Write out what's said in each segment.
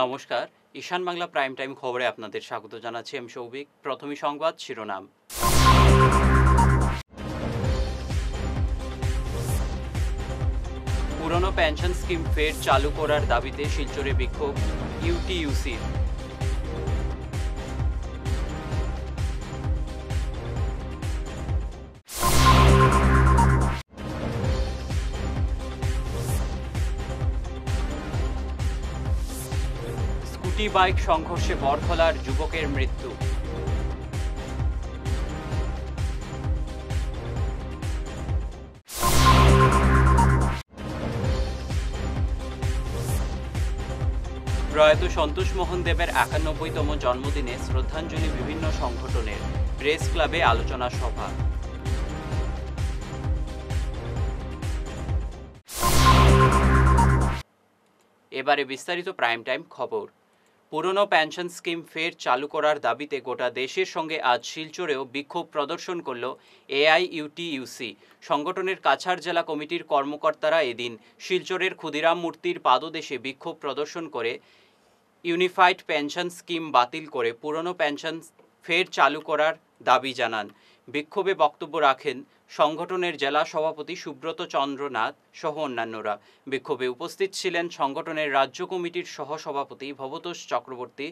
নমস্কার, ঈশান Bangla prime time খবরে আপনাদের স্বাগত জানাচ্ছি আমি সৌভিক। প্রথমেই সংবাদ শিরোনাম। পুরনো পেনশন স্কিম ফের চালু করার দাবিতে শিলচরে বিক্ষোভ ইউটিইউসির। স্কুটি বাইক সংঘর্ষে বরখলার যুবকের মৃত্যু। প্রয়াত সন্তোষ মোহন দেবের 91তম জন্মদিনে শ্রদ্ধাঞ্জলি বিভিন্ন সংগঠনের, প্রেস ক্লাবে আলোচনা সভা। এবারে বিস্তারিত প্রাইম টাইম খবর। পুরনো পেনশন স্কিম ফের চালু করার দাবিতে গোটা দেশের সঙ্গে আজ শিলচরেও বিক্ষোভ প্রদর্শন করল এআইইউটিইউসি। সংগঠনের কাছাড় জেলা কমিটির কর্মকর্তারা এদিন শিলচরের ক্ষুদিরাম মূর্তির পাদদেশে বিক্ষোভ প্রদর্শন করে ইউনিফাইড পেনশন স্কিম বাতিল করে পুরনো পেনশন ফের চালু করার দাবি জানান। বিক্ষোভে বক্তব্য রাখেন সংগঠনের জেলা সভাপতি সুব্রত চন্দ্রনাথ সহ অন্যান্যরা। বিক্ষোভে উপস্থিত ছিলেন সংগঠনের রাজ্য কমিটির সহসভাপতি ভবতোষ চক্রবর্তী,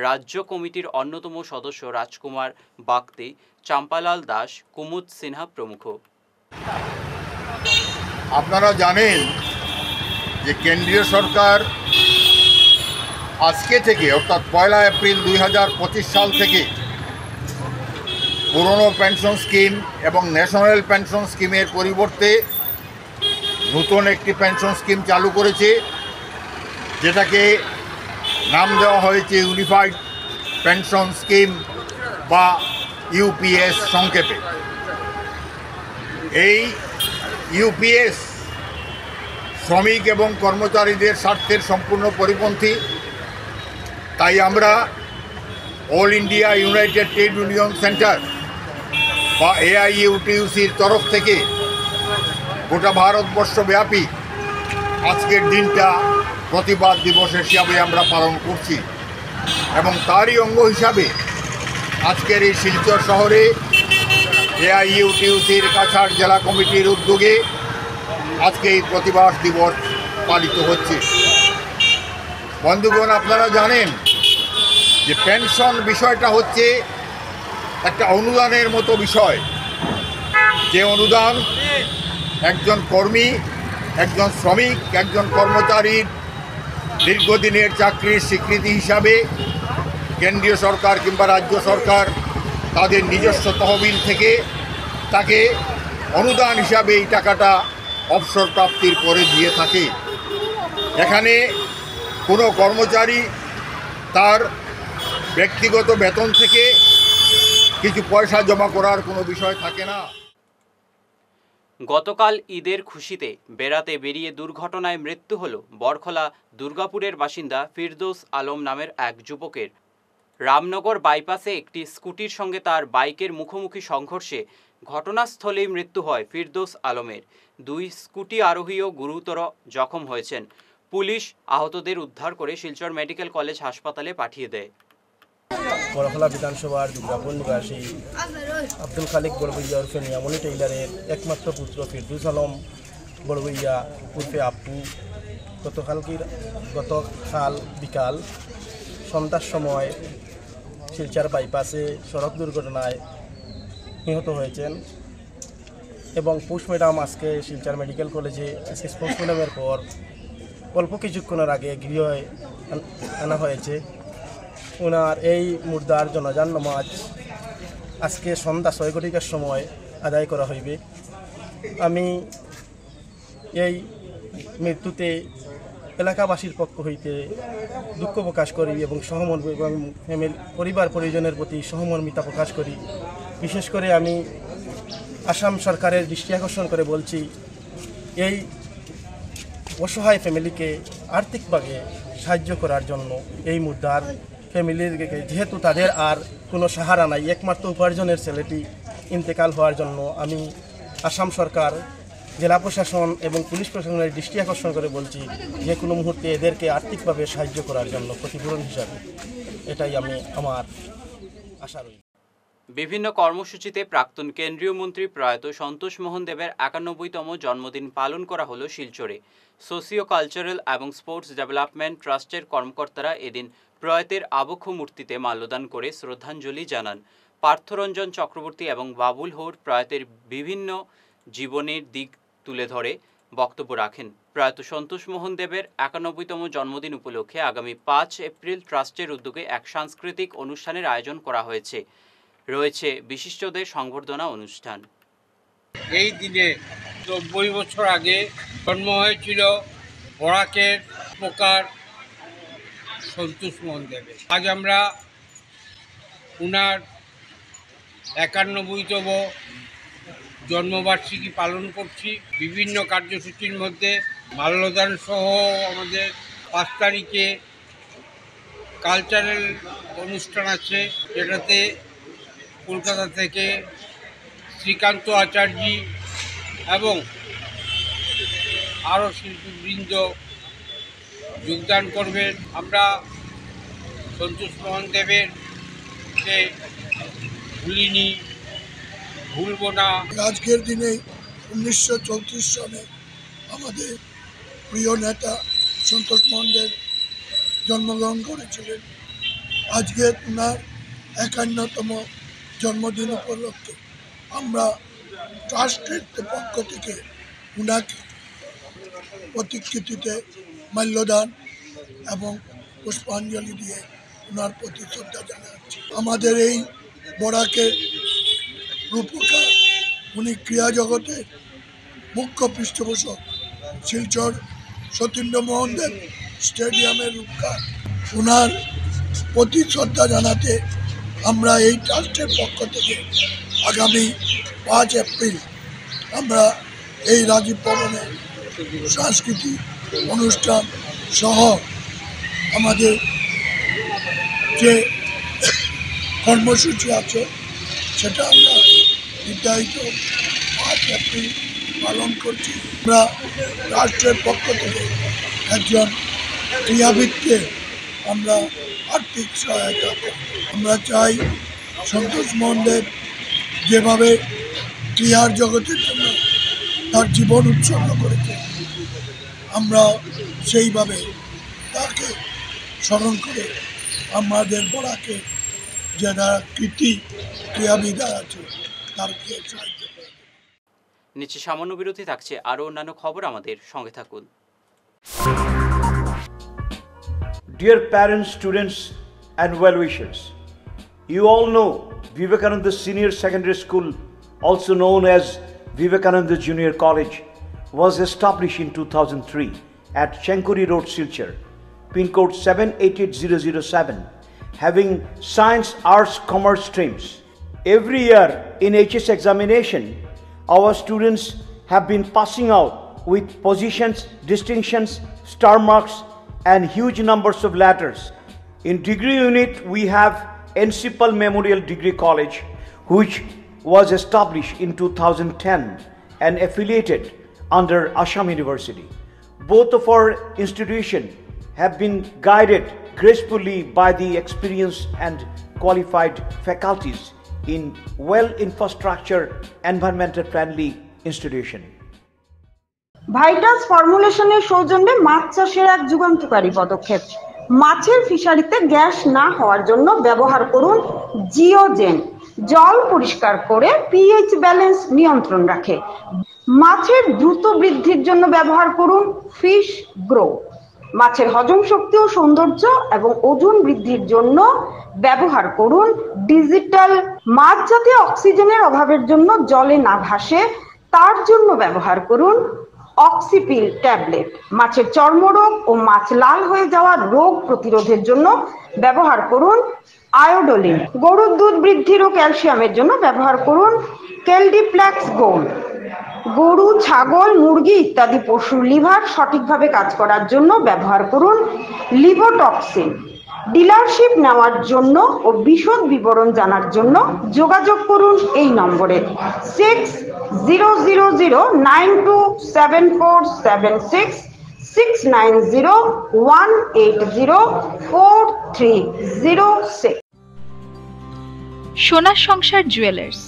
রাজ্য কমিটির অন্যতম সদস্য রাজকুমার বাগতি, চাম্পালাল দাস, কুমুদ সিনহা প্রমুখ। আপনারা জানেন যে কেন্দ্রীয় সরকার আজকে থেকে অর্থাৎ 1 এপ্রিল 2025 সাল থেকে পুরনো পেনশন স্কিম এবং ন্যাশনাল পেনশন স্কিমের পরিবর্তে নতুন একটি পেনশন স্কিম চালু করেছে, যেটাকে নাম দেওয়া হয়েছে ইউনিফাইড পেনশন স্কিম বা ইউপিএস সংক্ষেপে। এই ইউপিএস শ্রমিক এবং কর্মচারীদের স্বার্থের সম্পূর্ণ পরিপন্থী। তাই আমরা all India United trade union centre বা এআইইউটিইউসির তরফ থেকে গোটা ভারতবর্ষব্যাপী আজকের দিনটা প্রতিবাদ দিবস হিসাবে আমরা পালন করছি এবং তারই অঙ্গ হিসাবে আজকের এই শিলচর শহরে এআইইউটিইউসির কাছাড় জেলা কমিটির উদ্যোগে আজকে এই প্রতিবাদ দিবস পালিত হচ্ছে। বন্ধুগণ, আপনারা জানেন যে পেনশন বিষয়টা হচ্ছে একটা অনুদানের মতো বিষয়, যে অনুদান একজন কর্মী, একজন শ্রমিক, একজন কর্মচারীর দীর্ঘদিনের চাকরির স্বীকৃতি হিসাবে কেন্দ্রীয় সরকার কিংবা রাজ্য সরকার তাদের নিজস্ব তহবিল থেকে তাকে অনুদান হিসাবে এই টাকাটা অবসর প্রাপ্তির পরে দিয়ে থাকে। এখানে কোনো কর্মচারী তার ব্যক্তিগত বেতন থেকে কিছু পয়সা জমা করার কোনো বিষয় থাকে না। গতকাল ঈদের খুশিতে বেড়াতে বেরিয়ে দুর্ঘটনায় মৃত্যু হল বরখলা দুর্গাপুরের বাসিন্দা ফিরদৌস আলম নামের এক যুবকের। রামনগর বাইপাসে একটি স্কুটির সঙ্গে তার বাইকের মুখোমুখি সংঘর্ষে ঘটনাস্থলেই মৃত্যু হয় ফিরদৌস আলমের। দুই স্কুটি আরোহীও গুরুতর জখম হয়েছেন। পুলিশ আহতদের উদ্ধার করে শিলচর মেডিকেল কলেজ হাসপাতালে পাঠিয়ে দেয়। বরখলা বিধানসভার দুর্গাপুর নিবাসী আব্দুল খালিক বড়বইয়া উর্ফে নিয়ামনি টেইলারের একমাত্র পুত্র ফিরদৌস আলম বড়বইয়া উর্ফে আপু গতকাল বিকাল সন্ধ্যার সময় শিলচর বাইপাসে সড়ক দুর্ঘটনায় নিহত হয়েছেন এবং পোস্টমর্টম আজকে শিলচর মেডিকেল কলেজে আজকে পোস্টমর্টমের পর অল্প কিছুক্ষণের আগে গৃহে আনা হয়েছে। ওনার এই মুর্দার জনাজার নামাজ আজকে সন্ধ্যা 6 ঘটিকার সময় আদায় করা হইবে। আমি এই মৃত্যুতে এলাকাবাসীর পক্ষ হইতে দুঃখ প্রকাশ করি এবং পরিবার পরিজনের প্রতি সহমর্মিতা প্রকাশ করি। বিশেষ করে আমি আসাম সরকারের দৃষ্টি আকর্ষণ করে বলছি, এই অসহায় ফ্যামিলিকে আর্থিকভাবে সাহায্য করার জন্য এই মুদ্রার ফ্যামিলির, যেহেতু তাদের আর কোনো সাহারা নাই, একমাত্র উপার্জনের ছেলেটি ইন্তেকাল হওয়ার জন্য আমি আসাম সরকার জেলা প্রশাসন এবং পুলিশ প্রশাসনের দৃষ্টি আকর্ষণ করে বলছি, যে কোনো মুহূর্তে এদেরকে আর্থিকভাবে সাহায্য করার জন্য ক্ষতিপূরণ হিসাবে, এটাই আমি আমার আশা রইল। বিভিন্ন কর্মসূচিতে প্রাক্তন কেন্দ্রীয় মন্ত্রী প্রয়াত সন্তোষ মোহন দেবের 91তম জন্মদিন পালন করা হলো শিলচরে। সোশিও কালচারাল এবং স্পোর্টস ডেভেলপমেন্ট ট্রাস্টের কর্মকর্তারা এদিন প্রয়াতের আবক্ষ মূর্তিতে মাল্যদান করে শ্রদ্ধাঞ্জলি জানান। পার্থরঞ্জন চক্রবর্তী এবং বাবুল হোর প্রয়াতের বিভিন্ন জীবনের দিক তুলে ধরে বক্তব্য রাখেন। প্রয়াত সন্তোষ মোহন দেবের 91তম জন্মদিন উপলক্ষে আগামী 5 এপ্রিল ট্রাস্টের উদ্যোগে এক সাংস্কৃতিক অনুষ্ঠানের আয়োজন করা হয়েছে। রয়েছে বিশিষ্টদের সংবর্ধনা অনুষ্ঠান। এই দিনে 90 বছর আগে জন্ম হয়েছিল বরাকের প্রকার সন্তোষ মোহন দেবের। আজ আমরা উনার 91তম জন্মবার্ষিকী পালন করছি। বিভিন্ন কার্যসূচির মধ্যে মাল্যদান সহ আমাদের 5 তারিখে কালচারাল অনুষ্ঠান আছে, যেটাতে কলকাতা থেকে শ্রীকান্ত আচার্য এবং আরও শিল্পীবৃন্দ যোগদান করবেন। আমরা সন্তোষ মোহন দেবের কে ভুলিনি, ভুলব না। আজকের দিনে 1934 সালে আমাদের প্রিয় নেতা সন্তোষ মোহন দেব জন্মগ্রহণ করেছিলেন। আজকে ওনার 51তম জন্মদিন উপলক্ষে আমরা ট্রাস্টের পক্ষ থেকে ওনাকে প্রতিকৃতিতে মাল্যদান এবং পুষ্পাঞ্জলি দিয়ে ওনার প্রতি শ্রদ্ধা জানাচ্ছি। আমাদের এই বরাকের রূপকার, উনি ক্রীড়া জগতের মুখ্য পৃষ্ঠপোষক। শিলচর সতীন্দ্রমোহন দেব স্টেডিয়ামের রূপকার। ওনার প্রতি শ্রদ্ধা জানাতে আমরা এই ট্রাস্টের পক্ষ থেকে আগামী 5 এপ্রিল আমরা এই রাজীব ভবনে সাংস্কৃতিক অনুষ্ঠান সহ আমাদের যে কর্মসূচি আছে সেটা আমরা নির্ধারিত 5 এপ্রিল পালন করছি। আমরা রাষ্ট্রের পক্ষ থেকে একজন ক্রীড়াবিদকে আমরা আর্থিক সহায়তা করি। আমরা চাই সন্তোষ মোহন দেব যেভাবে ক্রীড়ার জগতের জন্য তার জীবন উৎসর্গ করেছে, আমরা সেইভাবে তাকে স্মরণ করে আমাদের বরাকে যারা কৃতি ক্রীড়াবিদ আছে তারকে সাহায্য করে। নিচে সামান্য বিরতি থাকছে, আরও অন্যান্য খবর আমাদের সঙ্গে থাকুন। Dear parents, students and well-wishers, you all know Vivekananda Senior Secondary School, also known as Vivekananda Junior College, was established in 2003 at Chenkuri Road, Silchar, pin code 788007, having science, arts, commerce streams. Every year in HS examination, our students have been passing out with positions, distinctions, star marks and huge numbers of letters. In degree unit, we have Encipal Memorial Degree College, which was established in 2010 and affiliated under Assam University. Both of our institutions have been guided gracefully by the experienced and qualified faculties in well-infrastructure, environmental-friendly institution. Vital ফর্মুলেশনের সৌজন্যে মাছ চাষের এক যুগান্তকারী পদক্ষেপ। মাছের ফিশারিতে gas না হওয়ার জন্য ব্যবহার করুন জিওজেন। জল পরিষ্কার করে পিএইচ ব্যালেন্স নিয়ন্ত্রণ রাখে। মাছের দ্রুত বৃদ্ধির জন্য ব্যবহার করুন ফিশ গ্রো। মাছের হজম শক্তি ও সৌন্দর্য এবং ওজন বৃদ্ধির জন্য ব্যবহার করুন ডিজিটাল। মাছ যাতে অক্সিজেনের অভাবের জন্য জলে না ভাসে তার জন্য ব্যবহার করুন অক্সিপিল ট্যাবলেট। মাছের চর্মরোগ ও মাছ লাল হয়ে যাওয়ার রোগ প্রতিরোধের জন্য ব্যবহার করুন আয়োডোলিন। গরুর দুধ বৃদ্ধির ও ক্যালসিয়ামের জন্য ব্যবহার করুন কেলডিপ্লেক্স গোল্ড। গরু, ছাগল, মুরগি ইত্যাদি পশুর লিভার সঠিকভাবে কাজ করার জন্য ব্যবহার করুন লিভোটক্সিন। ডিলারশিপ নেওয়ার জন্য ও বিশদ বিবরণ জানার জন্য যোগাযোগ করুন এই নম্বরে 000927476 সোনার সংসার জুয়েলার্স,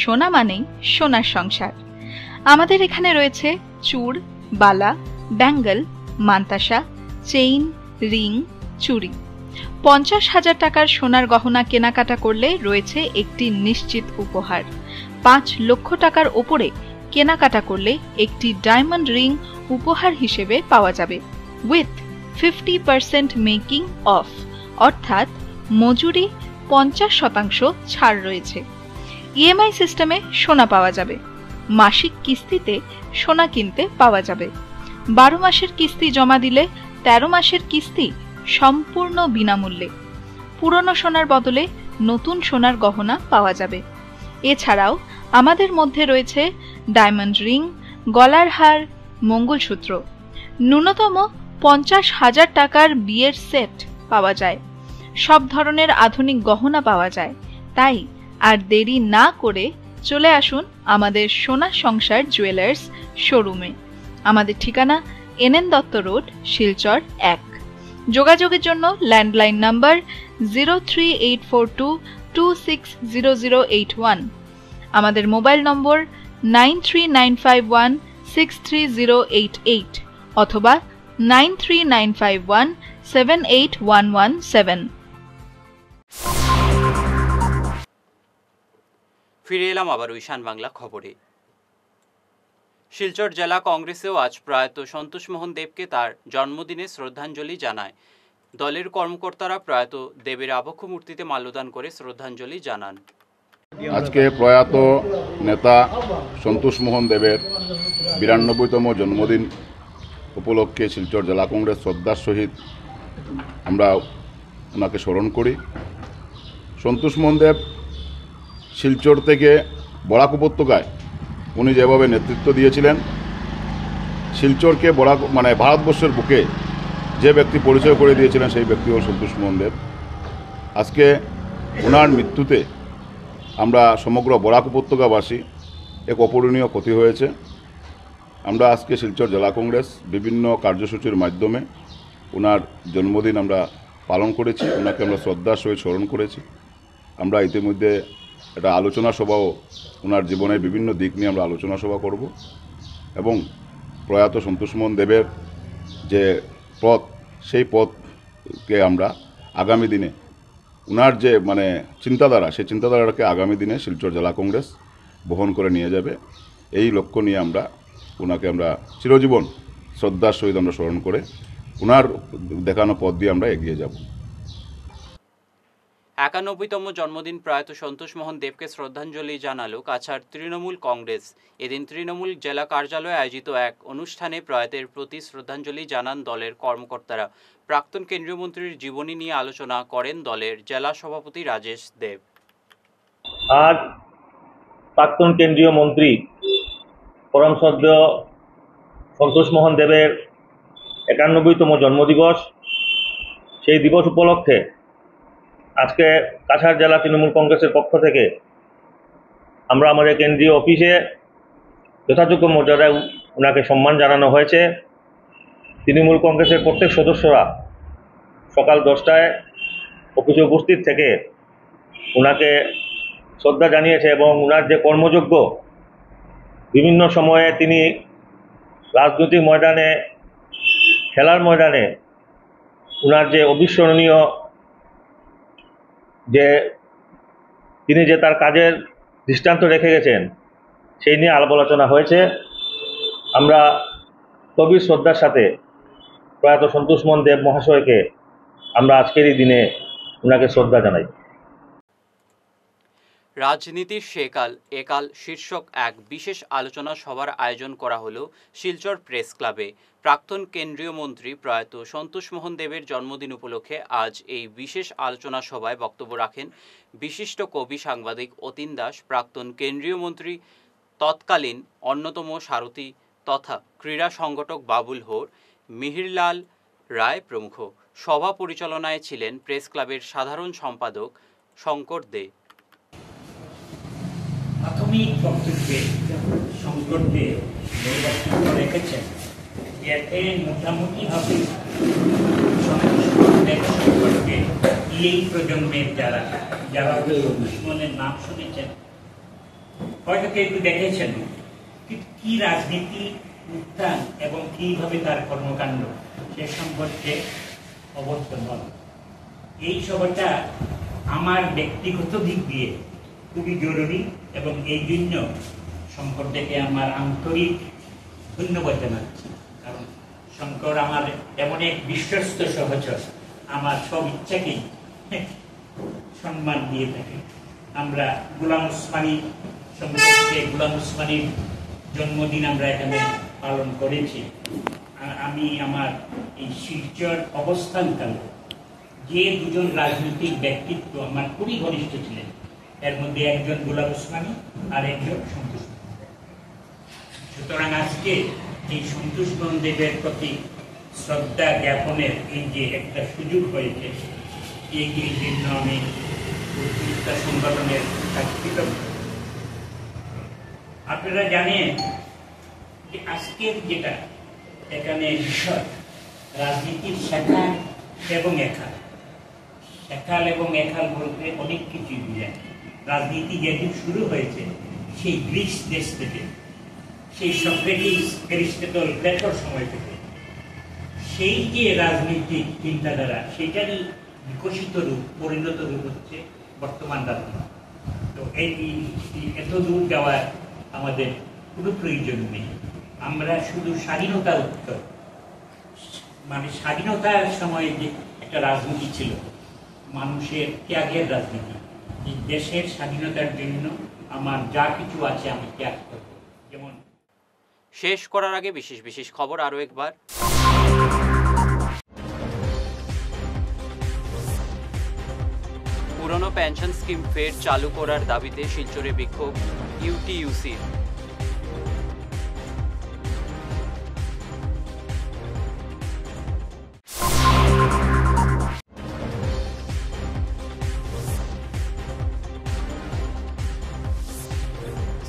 সোনা মানেই সোনার সংসার। আমাদের এখানে রয়েছে চূড়, বালা, ব্যাঙ্গল, মান্তাসা, চেইন, রিং, চুড়ি। 50,000 টাকার সোনার গহনা কেনাকাটা করলে রয়েছে একটি নিশ্চিত উপহার। 5 লক্ষ টাকার ওপরে কেনাকাটা করলে একটি ডায়মন্ড রিং উপহার হিসেবে পাওয়া যাবে উইথ 50% মেকিং অফ, অর্থাৎ মজুরি 50% ছাড় রয়েছে। ইএমআই সিস্টেমে সোনা পাওয়া যাবে। মাসিক কিস্তিতে সোনা কিনতে পাওয়া যাবে। 12 মাসের কিস্তি জমা দিলে 13 মাসের কিস্তি সম্পূর্ণ বিনামূল্যে। পুরনো সোনার বদলে নতুন সোনার গহনা পাওয়া যাবে। এছাড়াও আমাদের মধ্যে রয়েছে ডায়মন্ড রিং, গলার হার, মঙ্গলসূত্র। ন্যূনতম 50,000 টাকার বিয়ের সেট পাওয়া যায়। সব ধরনের আধুনিক গহনা পাওয়া যায়। তাই আর দেরি না করে চলে আসুন আমাদের সোনা সংসার জুয়েলার্স শোরুমে। আমাদের ঠিকানা NN দত্ত রোড, শিলচর 1। যোগাযোগের জন্য ল্যান্ডলাইন নাম্বার 03842260081, আমাদের মোবাইল নম্বর 9395163088 অথবা 9395178117। ফিরে এলাম আবার ঈশান বাংলা খবরে। শিলচর জেলা কংগ্রেসেও আজ প্রয়াত সন্তোষ মোহন দেবকে তার জন্মদিনে শ্রদ্ধাঞ্জলি জানায়। দলের কর্মকর্তারা প্রয়াত দেবের আবক্ষ মূর্তিতে মাল্যদান করে শ্রদ্ধাঞ্জলি জানান। আজকে প্রয়াত নেতা সন্তোষ মোহন দেবের 92তম জন্মদিন উপলক্ষে শিলচর জেলা কংগ্রেস শ্রদ্ধার সহিত আমরা ওনাকে স্মরণ করি। সন্তোষ মোহন দেব শিলচর থেকে বরাক উপত্যকায় উনি যেভাবে নেতৃত্ব দিয়েছিলেন, শিলচরকে ভারতবর্ষের বুকে যে ব্যক্তি পরিচয় করে দিয়েছিলেন সেই ব্যক্তি হল সন্তোষ মোহন দেব। আজকে ওনার মৃত্যুতে আমরা সমগ্র বরাক উপত্যকাবাসী এক অপূরণীয় ক্ষতি হয়েছে। আমরা আজকে শিলচর জেলা কংগ্রেস বিভিন্ন কার্যসূচির মাধ্যমে ওনার জন্মদিন আমরা পালন করেছি। ওনাকে আমরা শ্রদ্ধার সহিত স্মরণ করেছি। আমরা ইতিমধ্যে একটা আলোচনা সভাও ওনার জীবনের বিভিন্ন দিক নিয়ে আমরা আলোচনা সভা করব এবং প্রয়াত সন্তোষ মোহন দেবের যে পথ, সেই পথকে আমরা আগামী দিনে ওনার যে চিন্তাধারা, সেই চিন্তাধারাকে আগামী দিনে শিলচর জেলা কংগ্রেস বহন করে নিয়ে যাবে। এই লক্ষ্য নিয়ে ওনাকে আমরা চিরজীবন শ্রদ্ধার সহিত আমরা স্মরণ করে ওনার দেখানো পথ দিয়ে আমরা এগিয়ে যাব। 91তম জন্মদিন প্রয়াত সন্তোষ মোহন দেবকে শ্রদ্ধাঞ্জলি জানালো কাছাড় তৃণমূল কংগ্রেস। এদিন তৃণমূল জেলা কার্যালয়ে আয়োজিত এক অনুষ্ঠানে প্রয়াতের প্রতি শ্রদ্ধাঞ্জলি জানান দলের কর্মকর্তারা। প্রাক্তন কেন্দ্রীয় মন্ত্রীর জীবনী নিয়ে আলোচনা করেন দলের জেলা সভাপতি রাজেশ দেব। আজ প্রাক্তন কেন্দ্রীয় মন্ত্রী পরম শ্রদ্ধেয় সন্তোষ মোহন দেবের 91তম জন্মদিবস। সেই দিবস উপলক্ষে আজকে কাছাড় জেলা তৃণমূল কংগ্রেসের পক্ষ থেকে আমরা আমাদের কেন্দ্রীয় অফিসে যথাযোগ্য মর্যাদায় ওনাকে সম্মান জানানো হয়েছে। তৃণমূল কংগ্রেসের প্রত্যেক সদস্যরা সকাল 10টায় অফিসে উপস্থিত থেকে ওনাকে শ্রদ্ধা জানিয়েছে এবং ওনার যে কর্মযোগ্য, বিভিন্ন সময়ে তিনি রাজনৈতিক ময়দানে, খেলার ময়দানে ওনার যে অবিস্মরণীয় যে তিনি যে তার কাজের দৃষ্টান্ত রেখে গেছেন সেই নিয়ে আলাপ আলোচনা হয়েছে। আমরা গভীর শ্রদ্ধার সাথে প্রয়াত সন্তোষ মোহন দেব মহাশয়কে আমরা আজকের এই দিনে ওনাকে শ্রদ্ধা জানাই। রাজনীতির সেকাল একাল শীর্ষক এক বিশেষ আলোচনা সভার আয়োজন করা হলো শিলচর প্রেস ক্লাবে। প্রাক্তন কেন্দ্রীয় মন্ত্রী প্রয়াত সন্তোষ মোহন দেবের জন্মদিন উপলক্ষে আজ এই বিশেষ আলোচনা সভায় বক্তব্য রাখেন বিশিষ্ট কবি সাংবাদিক অতীন দাস, প্রাক্তন কেন্দ্রীয় মন্ত্রী তৎকালীন অন্যতম সারথী তথা ক্রীড়া সংগঠক বাবুল হোর, মিহিরলাল রায় প্রমুখ। সভা পরিচালনায় ছিলেন প্রেস ক্লাবের সাধারণ সম্পাদক শঙ্কর দে। প্রাথমিক বক্তব্যে করতে বৈরাগ্য রেখেছেন, এতে মোটামুটিভাবে সম্পর্কে এই প্রজন্মের যারা দুশ্মনের নাম শুনেছেন, হয়তো কেউ একটু দেখেছেন কি রাজনীতি উত্থান এবং কিভাবে তার কর্মকাণ্ড সে সম্পর্কে অবশ্য নন। এই সভাটা আমার ব্যক্তিগত দিক দিয়ে খুবই জরুরি এবং এই জন্য শঙ্করদেরকে আমার আন্তরিক ধন্যবাদ জানাচ্ছি। কারণ শঙ্কর আমার এমন এক বিশ্বস্ত সহচর, আমার সব ইচ্ছাকেই সম্মান দিয়ে থাকে। আমরা গোলাম ওসমানী সম্পর্কে, গোলাম ওসমানীর জন্মদিন আমরা এখানে পালন করেছি। আমি আমার এই শিলচর অবস্থানকালে যে দুজন রাজনৈতিক ব্যক্তিত্ব আমার খুবই ঘনিষ্ঠ ছিলেন, এর মধ্যে একজন গোলাম ওসমানী আর একজন সন্তোষ। সুতরাং আজকে এই সন্তোষ দেবের প্রতি শ্রদ্ধা জ্ঞাপনের এই যে একটা সুযোগ হয়েছে, এই জন্য আমি সংগঠনের কৃতজ্ঞ। আপনারা জানেন যে আজকের যেটা এখানে বিষয়, রাজনীতির শেখাল এবং এখাল। শেখাল এবং এখাল বলতে অনেক কিছুই বুঝায়। রাজনীতি যেদিন শুরু হয়েছে সেই গ্রিস দেশ থেকে, সেই সক্রেটিস, অ্যারিস্টটল, প্লেটোর সময় থেকে, সেই যে রাজনৈতিক চিন্তাধারা সেটারই বিকশিত রূপ, পরিণত রূপ হচ্ছে বর্তমান রাজনীতি। তো এই এত দূর যাওয়ার আমাদের কোনো প্রয়োজন নেই। আমরা শুধু স্বাধীনতার উত্তর, মানে স্বাধীনতার সময় যে একটা রাজনীতি ছিল, মানুষের ত্যাগের রাজনীতি। এই দেশের স্বাধীনতার জন্য আমার যা কিছু আছে আমি ত্যাগ করব। যেমন শেষ করার আগে বিশেষ বিশেষ খবর আরও একবার। পুরনো পেনশন স্কিম ফের চালু করার দাবিতে শিলচরে বিক্ষোভ ইউটিইউসির।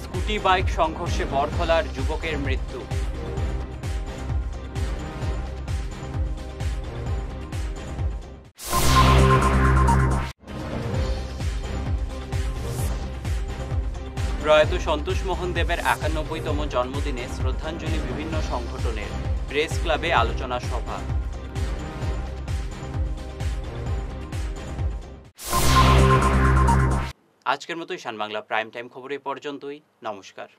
স্কুটি বাইক সংঘর্ষে বরখলার যুবকের মৃত্যু। প্রয়াত সন্তোষ মোহন দেবের 91তম জন্মদিনে শ্রদ্ধাঞ্জলি বিভিন্ন সংগঠনের, প্রেস ক্লাবে আলোচনা সভা। আজকের মতো ঈশান বাংলা প্রাইম টাইম খবর এই পর্যন্তই। নমস্কার।